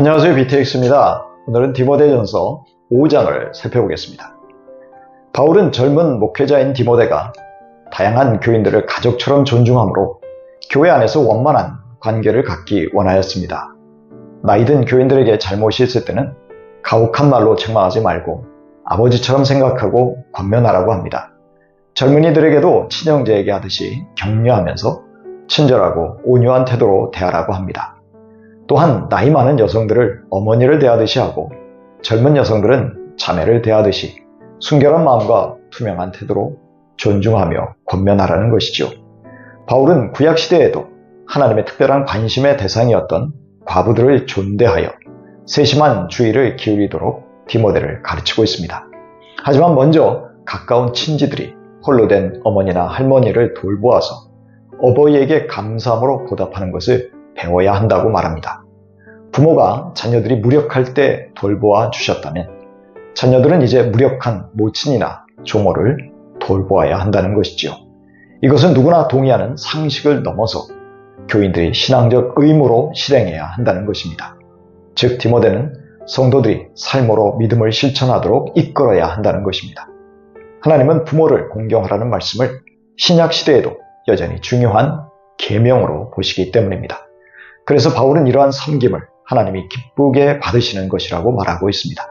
안녕하세요, BTX입니다. 오늘은 디모데전서 5장을 살펴보겠습니다. 바울은 젊은 목회자인 디모데가 다양한 교인들을 가족처럼 존중하므로 교회 안에서 원만한 관계를 갖기 원하였습니다. 나이든 교인들에게 잘못이 있을 때는 가혹한 말로 책망하지 말고 아버지처럼 생각하고 권면하라고 합니다. 젊은이들에게도 친형제에게 하듯이 격려하면서 친절하고 온유한 태도로 대하라고 합니다. 또한 나이 많은 여성들을 어머니를 대하듯이 하고 젊은 여성들은 자매를 대하듯이 순결한 마음과 투명한 태도로 존중하며 권면하라는 것이죠. 바울은 구약시대에도 하나님의 특별한 관심의 대상이었던 과부들을 존대하여 세심한 주의를 기울이도록 디모데를 가르치고 있습니다. 하지만 먼저 가까운 친지들이 홀로 된 어머니나 할머니를 돌보아서 어버이에게 감사함으로 보답하는 것을 배워야 한다고 말합니다. 부모가 자녀들이 무력할 때 돌보아 주셨다면 자녀들은 이제 무력한 모친이나 조모를 돌보아야 한다는 것이지요. 이것은 누구나 동의하는 상식을 넘어서 교인들이 신앙적 의무로 실행해야 한다는 것입니다. 즉 디모데는 성도들이 삶으로 믿음을 실천하도록 이끌어야 한다는 것입니다. 하나님은 부모를 공경하라는 말씀을 신약 시대에도 여전히 중요한 계명으로 보시기 때문입니다. 그래서 바울은 이러한 섬김을 하나님이 기쁘게 받으시는 것이라고 말하고 있습니다.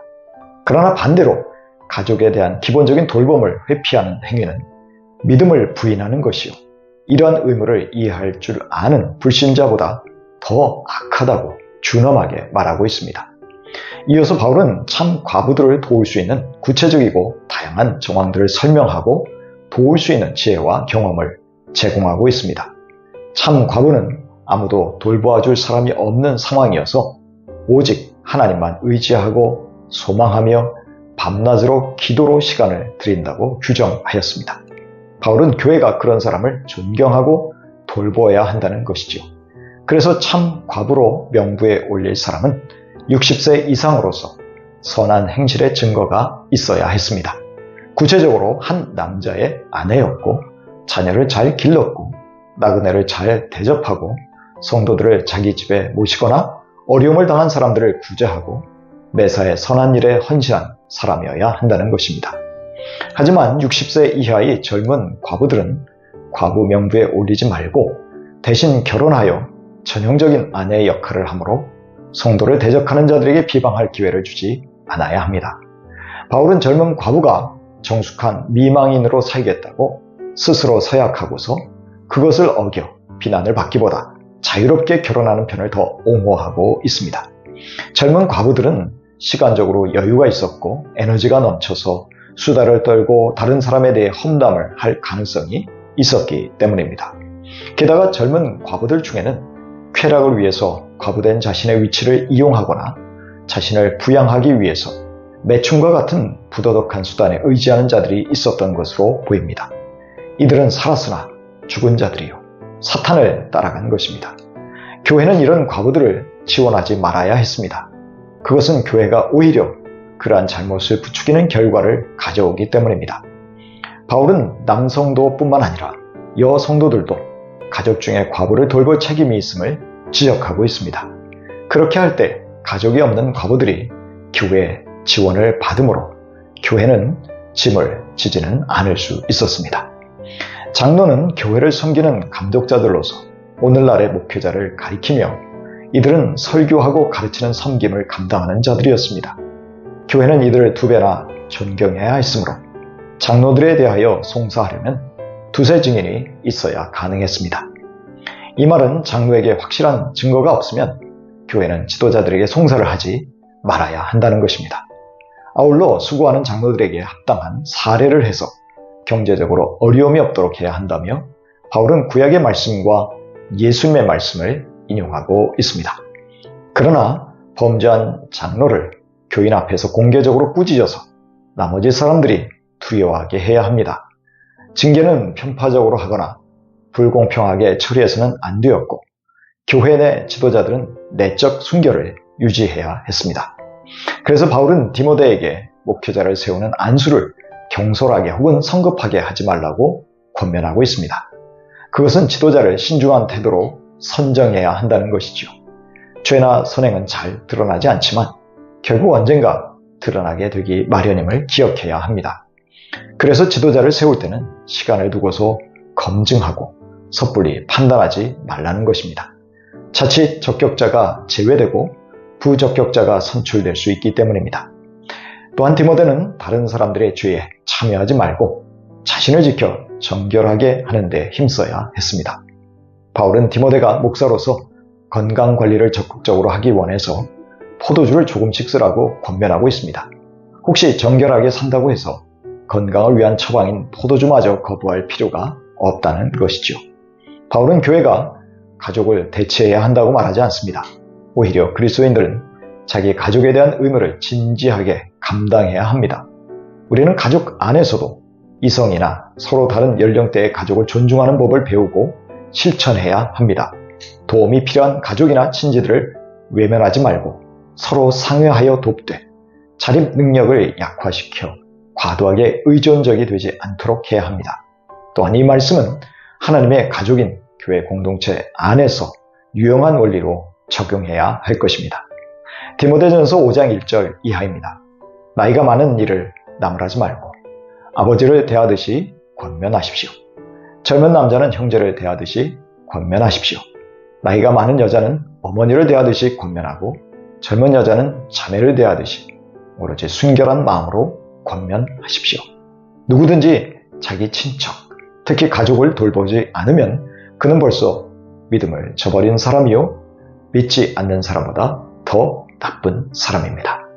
그러나 반대로 가족에 대한 기본적인 돌봄을 회피하는 행위는 믿음을 부인하는 것이요, 이러한 의무를 이해할 줄 아는 불신자보다 더 악하다고 준엄하게 말하고 있습니다. 이어서 바울은 참 과부들을 도울 수 있는 구체적이고 다양한 정황들을 설명하고 도울 수 있는 지혜와 경험을 제공하고 있습니다. 참 과부는 아무도 돌보아줄 사람이 없는 상황이어서 오직 하나님만 의지하고 소망하며 밤낮으로 기도로 시간을 드린다고 규정하였습니다. 바울은 교회가 그런 사람을 존경하고 돌보아야 한다는 것이죠. 그래서 참 과부로 명부에 올릴 사람은 60세 이상으로서 선한 행실의 증거가 있어야 했습니다. 구체적으로 한 남자의 아내였고 자녀를 잘 길렀고 나그네를 잘 대접하고 성도들을 자기 집에 모시거나 어려움을 당한 사람들을 구제하고 매사에 선한 일에 헌신한 사람이어야 한다는 것입니다. 하지만 60세 이하의 젊은 과부들은 과부 명부에 올리지 말고 대신 결혼하여 전형적인 아내의 역할을 하므로 성도를 대적하는 자들에게 비방할 기회를 주지 않아야 합니다. 바울은 젊은 과부가 정숙한 미망인으로 살겠다고 스스로 서약하고서 그것을 어겨 비난을 받기보다 자유롭게 결혼하는 편을 더 옹호하고 있습니다. 젊은 과부들은 시간적으로 여유가 있었고 에너지가 넘쳐서 수다를 떨고 다른 사람에 대해 험담을 할 가능성이 있었기 때문입니다. 게다가 젊은 과부들 중에는 쾌락을 위해서 과부된 자신의 위치를 이용하거나 자신을 부양하기 위해서 매춘과 같은 부도덕한 수단에 의지하는 자들이 있었던 것으로 보입니다. 이들은 살았으나 죽은 자들이요, 사탄을 따라간 것입니다. 교회는 이런 과부들을 지원하지 말아야 했습니다. 그것은 교회가 오히려 그러한 잘못을 부추기는 결과를 가져오기 때문입니다. 바울은 남성도뿐만 아니라 여성도들도 가족 중에 과부를 돌볼 책임이 있음을 지적하고 있습니다. 그렇게 할 때 가족이 없는 과부들이 교회의 지원을 받으므로 교회는 짐을 지지는 않을 수 있었습니다. 장로는 교회를 섬기는 감독자들로서 오늘날의 목회자를 가리키며 이들은 설교하고 가르치는 섬김을 감당하는 자들이었습니다. 교회는 이들을 2배나 존경해야 했으므로 장로들에 대하여 송사하려면 2세 증인이 있어야 가능했습니다. 이 말은 장로에게 확실한 증거가 없으면 교회는 지도자들에게 송사를 하지 말아야 한다는 것입니다. 아울러 수고하는 장로들에게 합당한 사례를 해서 경제적으로 어려움이 없도록 해야 한다며 바울은 구약의 말씀과 예수님의 말씀을 인용하고 있습니다. 그러나 범죄한 장로를 교인 앞에서 공개적으로 꾸짖어서 나머지 사람들이 두려워하게 해야 합니다. 징계는 편파적으로 하거나 불공평하게 처리해서는 안 되었고 교회 내 지도자들은 내적 순결을 유지해야 했습니다. 그래서 바울은 디모데에게 목회자를 세우는 안수를 경솔하게 혹은 성급하게 하지 말라고 권면하고 있습니다. 그것은 지도자를 신중한 태도로 선정해야 한다는 것이죠. 죄나 선행은 잘 드러나지 않지만 결국 언젠가 드러나게 되기 마련임을 기억해야 합니다. 그래서 지도자를 세울 때는 시간을 두고서 검증하고 섣불리 판단하지 말라는 것입니다. 자칫 적격자가 제외되고 부적격자가 선출될 수 있기 때문입니다. 또한 디모데는 다른 사람들의 죄에 참여하지 말고 자신을 지켜 정결하게 하는 데 힘써야 했습니다. 바울은 디모데가 목사로서 건강관리를 적극적으로 하기 원해서 포도주를 조금씩 쓰라고 권면하고 있습니다. 혹시 정결하게 산다고 해서 건강을 위한 처방인 포도주마저 거부할 필요가 없다는 것이죠. 바울은 교회가 가족을 대체해야 한다고 말하지 않습니다. 오히려 그리스도인들은 자기 가족에 대한 의무를 진지하게 감당해야 합니다. 우리는 가족 안에서도 이성이나 서로 다른 연령대의 가족을 존중하는 법을 배우고 실천해야 합니다. 도움이 필요한 가족이나 친지들을 외면하지 말고 서로 상회하여 돕되 자립 능력을 약화시켜 과도하게 의존적이 되지 않도록 해야 합니다. 또한 이 말씀은 하나님의 가족인 교회 공동체 안에서 유용한 원리로 적용해야 할 것입니다. 디모데전서 5장 1절 이하입니다. 나이가 많은 일을 나무라지 말고 아버지를 대하듯이 권면하십시오. 젊은 남자는 형제를 대하듯이 권면하십시오. 나이가 많은 여자는 어머니를 대하듯이 권면하고 젊은 여자는 자매를 대하듯이 오로지 순결한 마음으로 권면하십시오. 누구든지 자기 친척, 특히 가족을 돌보지 않으면 그는 벌써 믿음을 저버린 사람이요 믿지 않는 사람보다 더 나쁜 사람입니다.